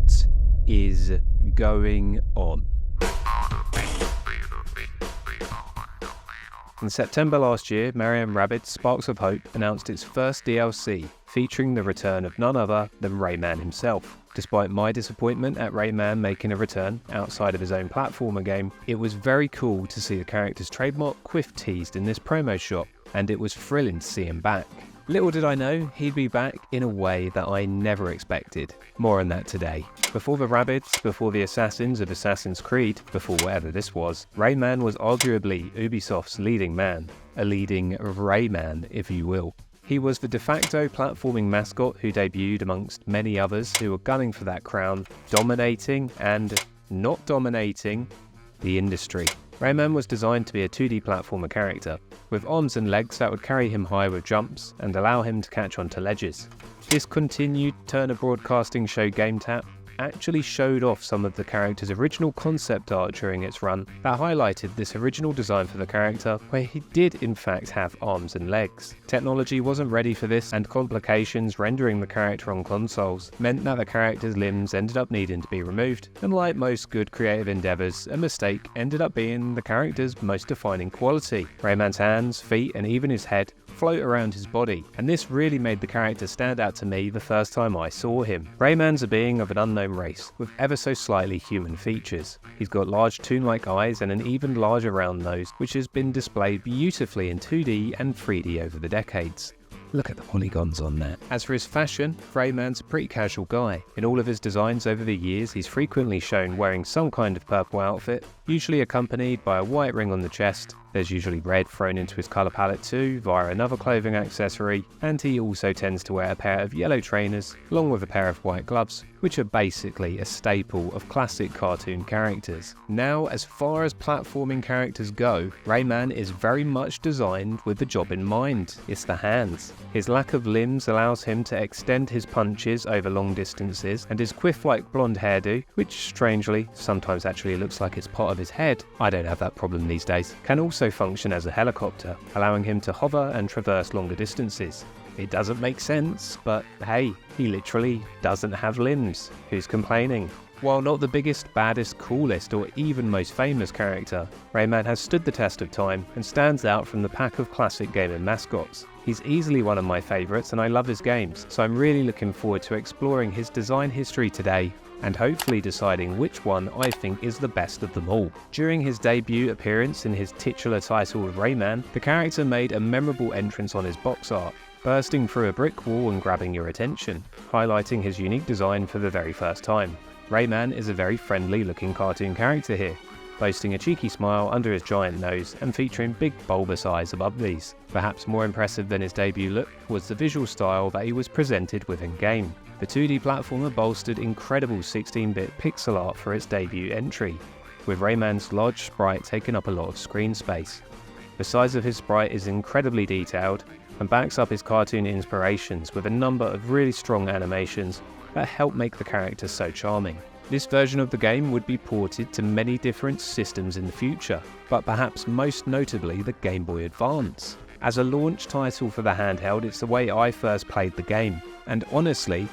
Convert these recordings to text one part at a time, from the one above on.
What is going on? In September last year, Rabbids Sparks of Hope announced its first DLC, featuring the return of none other than Rayman himself. Despite my disappointment at Rayman making a return outside of his own platformer game, it was very cool to see the character's trademark quiff teased in this promo shot, and it was thrilling to see him back. Little did I know he'd be back in a way that I never expected. More on that today. Before the Rabbids, before the assassins of Assassin's Creed, before whatever this was, Rayman was arguably Ubisoft's leading man. A leading Rayman, if you will. He was the de facto platforming mascot who debuted amongst many others who were gunning for that crown, dominating and not dominating the industry. Rayman was designed to be a 2D platformer character, with arms and legs that would carry him high with jumps and allow him to catch onto ledges. This continued Turner Broadcasting show Game Tap actually showed off some of the character's original concept art during its run that highlighted this original design for the character, where he did in fact have arms and legs. Technology wasn't ready for this, and complications rendering the character on consoles meant that the character's limbs ended up needing to be removed, and like most good creative endeavours, a mistake ended up being the character's most defining quality. Rayman's hands, feet and even his head float around his body, and this really made the character stand out to me the first time I saw him. Rayman's a being of an unknown race, with ever so slightly human features. He's got large toon-like eyes and an even larger round nose, which has been displayed beautifully in 2D and 3D over the decades. Look at the polygons on that. As for his fashion, Rayman's a pretty casual guy. In all of his designs over the years, he's frequently shown wearing some kind of purple outfit, usually accompanied by a white ring on the chest. There's usually red thrown into his colour palette too, via another clothing accessory, and he also tends to wear a pair of yellow trainers, along with a pair of white gloves, which are basically a staple of classic cartoon characters. Now, as far as platforming characters go, Rayman is very much designed with the job in mind. It's the hands. His lack of limbs allows him to extend his punches over long distances, and his quiff-like blonde hairdo, which strangely sometimes actually looks like it's part of his head, I don't have that problem these days, can also function as a helicopter, allowing him to hover and traverse longer distances. It doesn't make sense, but hey, he literally doesn't have limbs. Who's complaining? While not the biggest, baddest, coolest, or even most famous character, Rayman has stood the test of time and stands out from the pack of classic gaming mascots. He's easily one of my favourites and I love his games, so I'm really looking forward to exploring his design history today and hopefully deciding which one I think is the best of them all. During his debut appearance in his titular title of Rayman, the character made a memorable entrance on his box art, bursting through a brick wall and grabbing your attention, highlighting his unique design for the very first time. Rayman is a very friendly looking cartoon character here, boasting a cheeky smile under his giant nose and featuring big bulbous eyes above these. Perhaps more impressive than his debut look was the visual style that he was presented with in-game. The 2D platformer bolstered incredible 16-bit pixel art for its debut entry, with Rayman's large sprite taking up a lot of screen space. The size of his sprite is incredibly detailed and backs up his cartoon inspirations with a number of really strong animations that help make the character so charming. This version of the game would be ported to many different systems in the future, but perhaps most notably the Game Boy Advance. As a launch title for the handheld, it's the way I first played the game, and honestly,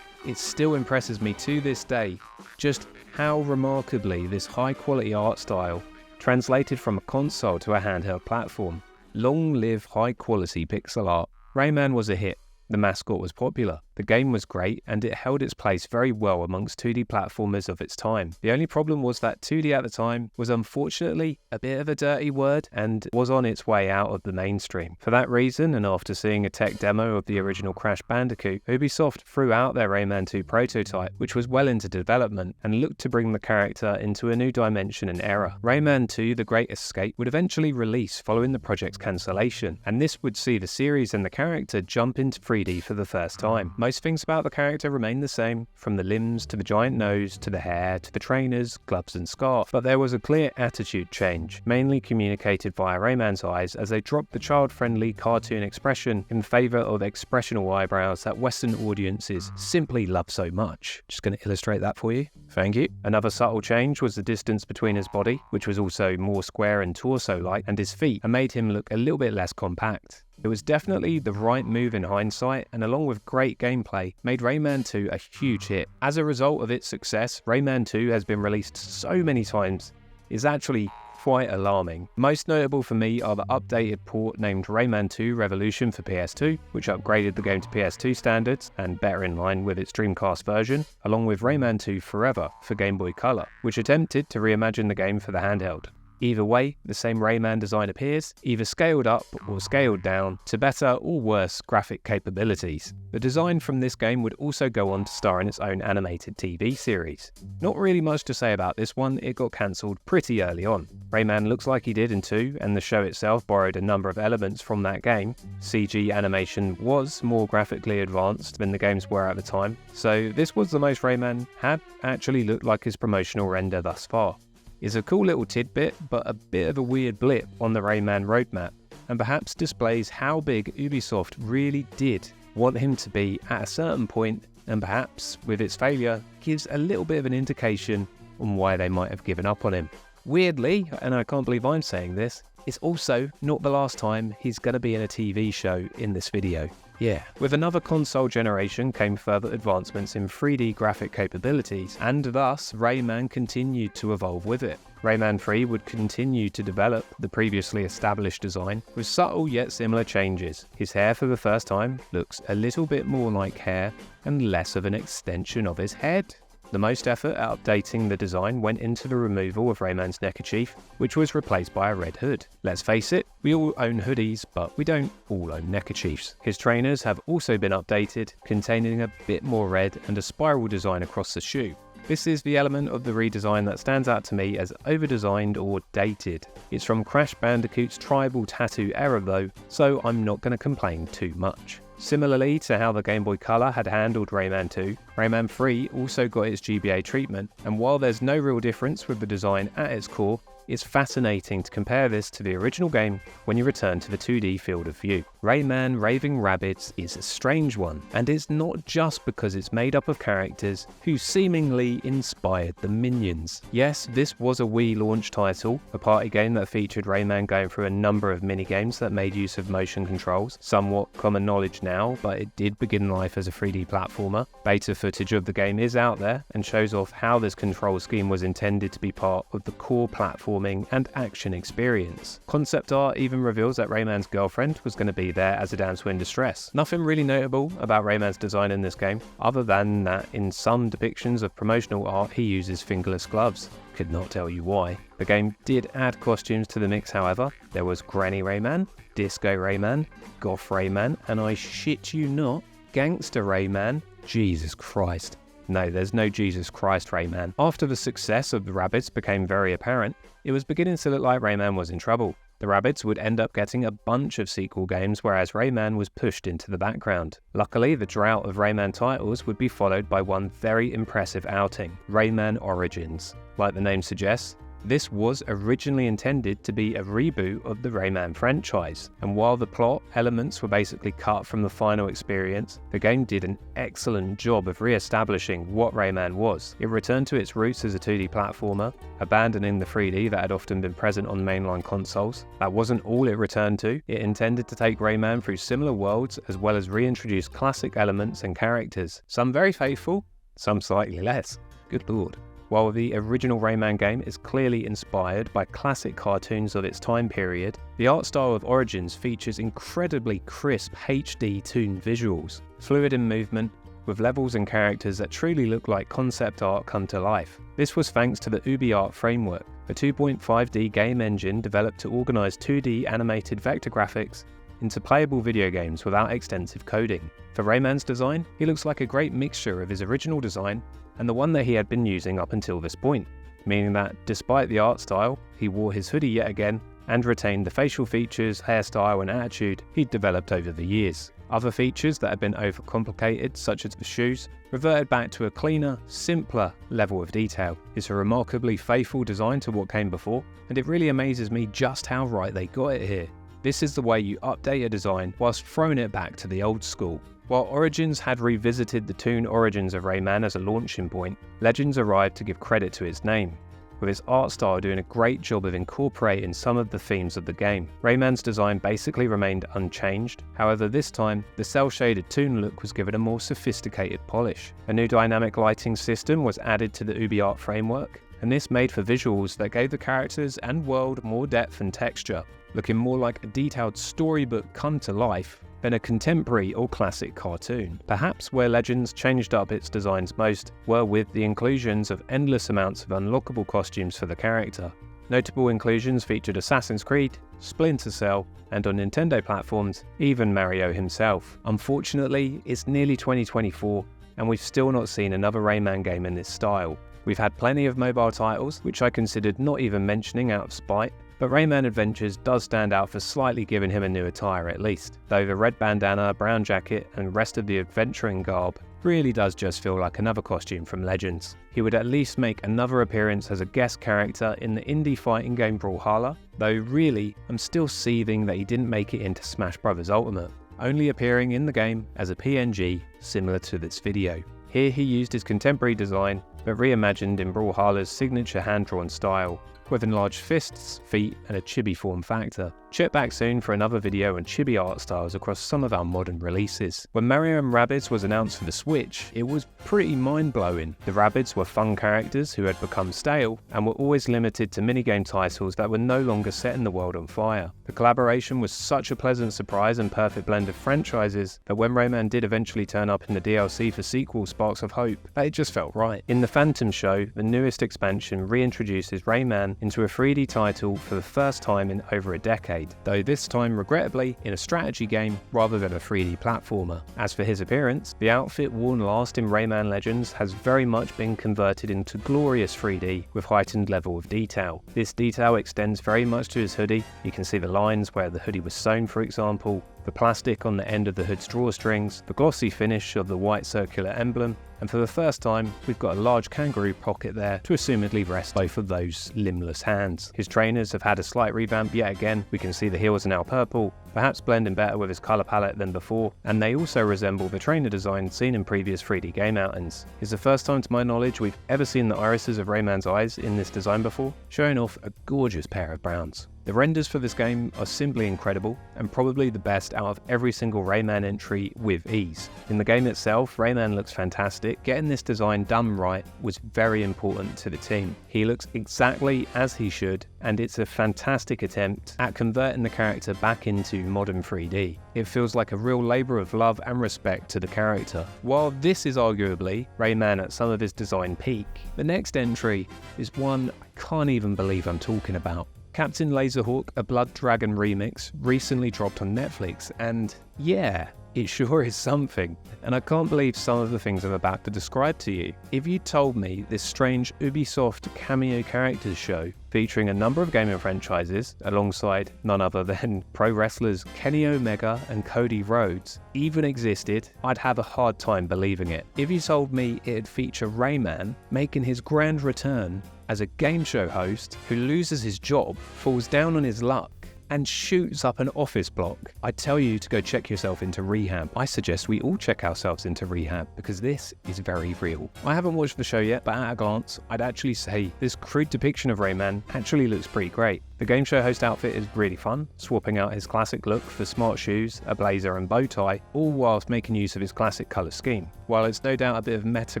it still impresses me to this day just how remarkably this high quality art style translated from a console to a handheld platform. Long live high quality pixel art. Rayman was a hit. The mascot was popular, the game was great, and it held its place very well amongst 2D platformers of its time. The only problem was that 2D at the time was unfortunately a bit of a dirty word and was on its way out of the mainstream. For that reason, and after seeing a tech demo of the original Crash Bandicoot, Ubisoft threw out their Rayman 2 prototype, which was well into development, and looked to bring the character into a new dimension and era. Rayman 2 The Great Escape would eventually release following the project's cancellation, and this would see the series and the character jump into 3D for the first time. Most things about the character remain the same, from the limbs to the giant nose to the hair to the trainers, gloves and scarf, but there was a clear attitude change, mainly communicated via Rayman's eyes as they dropped the child-friendly cartoon expression in favour of expressional eyebrows that Western audiences simply love so much. Just going to illustrate that for you. Thank you. Another subtle change was the distance between his body, which was also more square and torso-like, and his feet, and made him look a little bit less compact. It was definitely the right move in hindsight, and along with great gameplay, made Rayman 2 a huge hit. As a result of its success, Rayman 2 has been released so many times, it's actually quite alarming. Most notable for me are the updated port named Rayman 2 Revolution for PS2, which upgraded the game to PS2 standards and better in line with its Dreamcast version, along with Rayman 2 Forever for Game Boy Color, which attempted to reimagine the game for the handheld. Either way, the same Rayman design appears, either scaled up or scaled down to better or worse graphic capabilities. The design from this game would also go on to star in its own animated TV series. Not really much to say about this one, it got cancelled pretty early on. Rayman looks like he did in 2, and the show itself borrowed a number of elements from that game. CG animation was more graphically advanced than the games were at the time, so this was the most Rayman had actually looked like his promotional render thus far. It's a cool little tidbit, but a bit of a weird blip on the Rayman roadmap, and perhaps displays how big Ubisoft really did want him to be at a certain point, and perhaps, with its failure, gives a little bit of an indication on why they might have given up on him. Weirdly, and I can't believe I'm saying this, it's also not the last time he's going to be in a TV show in this video. Yeah, with another console generation came further advancements in 3D graphic capabilities, and thus Rayman continued to evolve with it. Rayman 3 would continue to develop the previously established design with subtle yet similar changes. His hair for the first time looks a little bit more like hair and less of an extension of his head. The most effort at updating the design went into the removal of Rayman's neckerchief, which was replaced by a red hood. Let's face it, we all own hoodies, but we don't all own neckerchiefs. His trainers have also been updated, containing a bit more red and a spiral design across the shoe. This is the element of the redesign that stands out to me as over-designed or dated. It's from Crash Bandicoot's tribal tattoo era though, so I'm not going to complain too much. Similarly to how the Game Boy Color had handled Rayman 2, Rayman 3 also got its GBA treatment, and while there's no real difference with the design at its core, it's fascinating to compare this to the original game when you return to the 2D field of view. Rayman Raving Rabbids is a strange one, and it's not just because it's made up of characters who seemingly inspired the minions. Yes, this was a Wii launch title, a party game that featured Rayman going through a number of minigames that made use of motion controls, somewhat common knowledge now, but it did begin life as a 3D platformer. Beta footage of the game is out there and shows off how this control scheme was intended to be part of the core platform and action experience. Concept art even reveals that Rayman's girlfriend was going to be there as a damsel in distress. Nothing really notable about Rayman's design in this game, other than that in some depictions of promotional art he uses fingerless gloves. Could not tell you why. The game did add costumes to the mix however. There was Granny Rayman, Disco Rayman, Goth Rayman, and I shit you not, Gangster Rayman. Jesus Christ. No, there's no Jesus Christ Rayman. After the success of the Rabbids became very apparent, it was beginning to look like Rayman was in trouble. The Rabbids would end up getting a bunch of sequel games, whereas Rayman was pushed into the background. Luckily, the drought of Rayman titles would be followed by one very impressive outing, Rayman Origins. Like the name suggests, this was originally intended to be a reboot of the Rayman franchise, and while the plot elements were basically cut from the final experience, the game did an excellent job of re-establishing what Rayman was. It returned to its roots as a 2D platformer, abandoning the 3D that had often been present on mainline consoles. That wasn't all it returned to. It intended to take Rayman through similar worlds as well as reintroduce classic elements and characters, some very faithful, some slightly less. Good lord. While the original Rayman game is clearly inspired by classic cartoons of its time period, the art style of Origins features incredibly crisp HD-tuned visuals, fluid in movement, with levels and characters that truly look like concept art come to life. This was thanks to the UbiArt framework, a 2.5D game engine developed to organize 2D animated vector graphics into playable video games without extensive coding. For Rayman's design, he looks like a great mixture of his original design and the one that he had been using up until this point, meaning that despite the art style, he wore his hoodie yet again and retained the facial features, hairstyle and attitude he'd developed over the years. Other features that had been overcomplicated, such as the shoes, reverted back to a cleaner, simpler level of detail. It's a remarkably faithful design to what came before, and it really amazes me just how right they got it here. This is the way you update a design whilst throwing it back to the old school. While Origins had revisited the toon origins of Rayman as a launching point, Legends arrived to give credit to its name. with its art style doing a great job of incorporating some of the themes of the game. Rayman's design basically remained unchanged, however this time, the cel-shaded toon look was given a more sophisticated polish. A new dynamic lighting system was added to the UbiArt framework, and this made for visuals that gave the characters and world more depth and texture, looking more like a detailed storybook come to life than a contemporary or classic cartoon. Perhaps where Legends changed up its designs most were with the inclusions of endless amounts of unlockable costumes for the character. Notable inclusions featured Assassin's Creed, Splinter Cell, and on Nintendo platforms, even Mario himself. Unfortunately, it's nearly 2024, and we've still not seen another Rayman game in this style. We've had plenty of mobile titles, which I considered not even mentioning out of spite, but Rayman Adventures does stand out for slightly giving him a new attire at least, though the red bandana, brown jacket and rest of the adventuring garb really does just feel like another costume from Legends. He would at least make another appearance as a guest character in the indie fighting game Brawlhalla, though really, I'm still seething that he didn't make it into Smash Bros. Ultimate, only appearing in the game as a PNG similar to this video. Here he used his contemporary design, but reimagined in Brawlhalla's signature hand-drawn style, with enlarged fists, feet and a chibi form factor. Check back soon for another video on chibi art styles across some of our modern releases. When Mario and Rabbids was announced for the Switch, it was pretty mind-blowing. The Rabbids were fun characters who had become stale and were always limited to minigame titles that were no longer setting the world on fire. The collaboration was such a pleasant surprise and perfect blend of franchises that when Rayman did eventually turn up in the DLC for sequel Sparks of Hope, that it just felt right. In the Phantom Show, the newest expansion reintroduces Rayman into a 3D title for the first time in over a decade, though this time regrettably in a strategy game rather than a 3D platformer. As for his appearance, the outfit worn last in Rayman Legends has very much been converted into glorious 3D with heightened level of detail. This detail extends very much to his hoodie. You can see the lines where the hoodie was sewn, for example, the plastic on the end of the hood's drawstrings, the glossy finish of the white circular emblem, and for the first time, we've got a large kangaroo pocket there to assumedly rest both of those limbless hands. His trainers have had a slight revamp yet again. We can see the heels are now purple, perhaps blending better with his colour palette than before, and they also resemble the trainer design seen in previous 3D game outings. It's the first time to my knowledge we've ever seen the irises of Rayman's eyes in this design before, showing off a gorgeous pair of browns. The renders for this game are simply incredible, and probably the best out of every single Rayman entry with ease. In the game itself, Rayman looks fantastic. Getting this design done right was very important to the team. He looks exactly as he should, and it's a fantastic attempt at converting the character back into modern 3D. It feels like a real labour of love and respect to the character. While this is arguably Rayman at some of his design peak, the next entry is one I can't even believe I'm talking about. Captain Laserhawk, a Blood Dragon remix, recently dropped on Netflix, and yeah, it sure is something. And I can't believe some of the things I'm about to describe to you. If you told me this strange Ubisoft cameo characters show, featuring a number of gaming franchises, alongside none other than pro wrestlers Kenny Omega and Cody Rhodes, even existed, I'd have a hard time believing it. If you told me it'd feature Rayman making his grand return as a game show host who loses his job, falls down on his luck, and shoots up an office block, I'd tell you to go check yourself into rehab. I suggest we all check ourselves into rehab because this is very real. I haven't watched the show yet, but at a glance, I'd actually say this crude depiction of Rayman actually looks pretty great. The game show host outfit is really fun, swapping out his classic look for smart shoes, a blazer and bow tie, all whilst making use of his classic colour scheme. While it's no doubt a bit of meta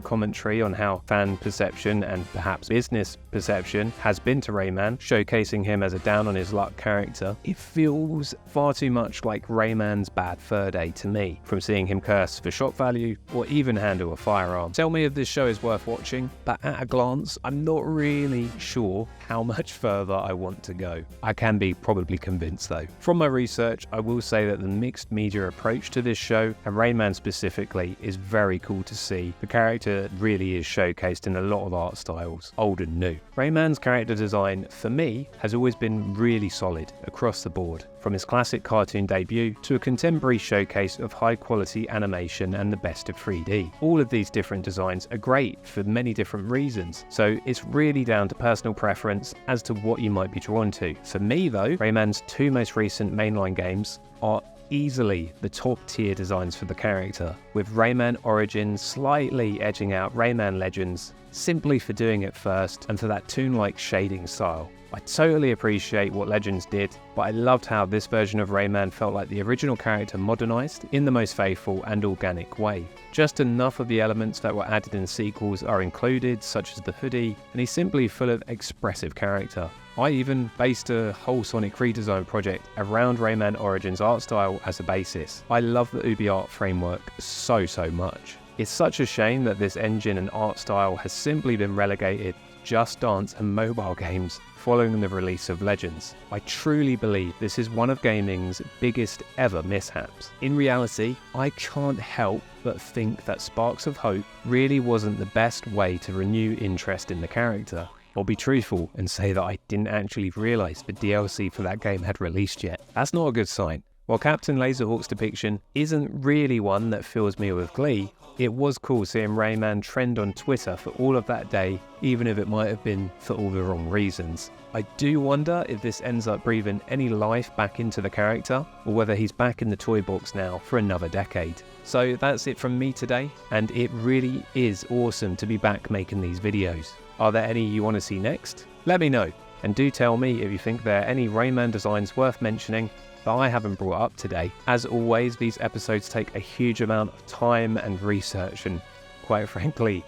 commentary on how fan perception and perhaps business perception has been to Rayman, showcasing him as a down on his luck character, it feels far too much like Rayman's bad fur day to me, from seeing him curse for shock value or even handle a firearm. Tell me if this show is worth watching, but at a glance, I'm not really sure how much further I want to go. I can be probably convinced though. From my research, I will say that the mixed media approach to this show, and Rayman specifically, is very cool to see. The character really is showcased in a lot of art styles, old and new. Rayman's character design, for me, has always been really solid across the board, from his classic cartoon debut to a contemporary showcase of high quality animation and the best of 3D. All of these different designs are great for many different reasons, so it's really down to personal preference as to what you might be drawn to. For me though, Rayman's two most recent mainline games are easily the top tier designs for the character, with Rayman Origins slightly edging out Rayman Legends simply for doing it first and for that toon-like shading style. I totally appreciate what Legends did, but I loved how this version of Rayman felt like the original character modernised in the most faithful and organic way. Just enough of the elements that were added in sequels are included, such as the hoodie, and he's simply full of expressive character. I even based a whole Sonic redesign project around Rayman Origins art style as a basis. I love the UbiArt framework so much. It's such a shame that this engine and art style has simply been relegated to Just Dance and mobile games following the release of Legends. I truly believe this is one of gaming's biggest ever mishaps. In reality, I can't help but think that Sparks of Hope really wasn't the best way to renew interest in the character. I'll be truthful and say that I didn't actually realise the DLC for that game had released yet. That's not a good sign. While Captain Laserhawk's depiction isn't really one that fills me with glee, it was cool seeing Rayman trend on Twitter for all of that day, even if it might have been for all the wrong reasons. I do wonder if this ends up breathing any life back into the character, or whether he's back in the toy box now for another decade. So that's it from me today, and it really is awesome to be back making these videos. Are there any you want to see next? Let me know, and do tell me if you think there are any Rayman designs worth mentioning that I haven't brought up today. As always, these episodes take a huge amount of time and research and, quite frankly,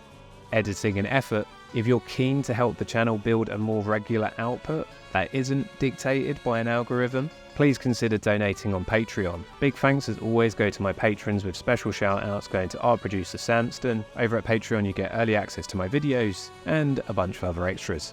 editing and effort. If you're keen to help the channel build a more regular output that isn't dictated by an algorithm, please consider donating on Patreon. Big thanks as always go to my patrons, with special shout outs going to our producer Samston. Over at Patreon you get early access to my videos and a bunch of other extras.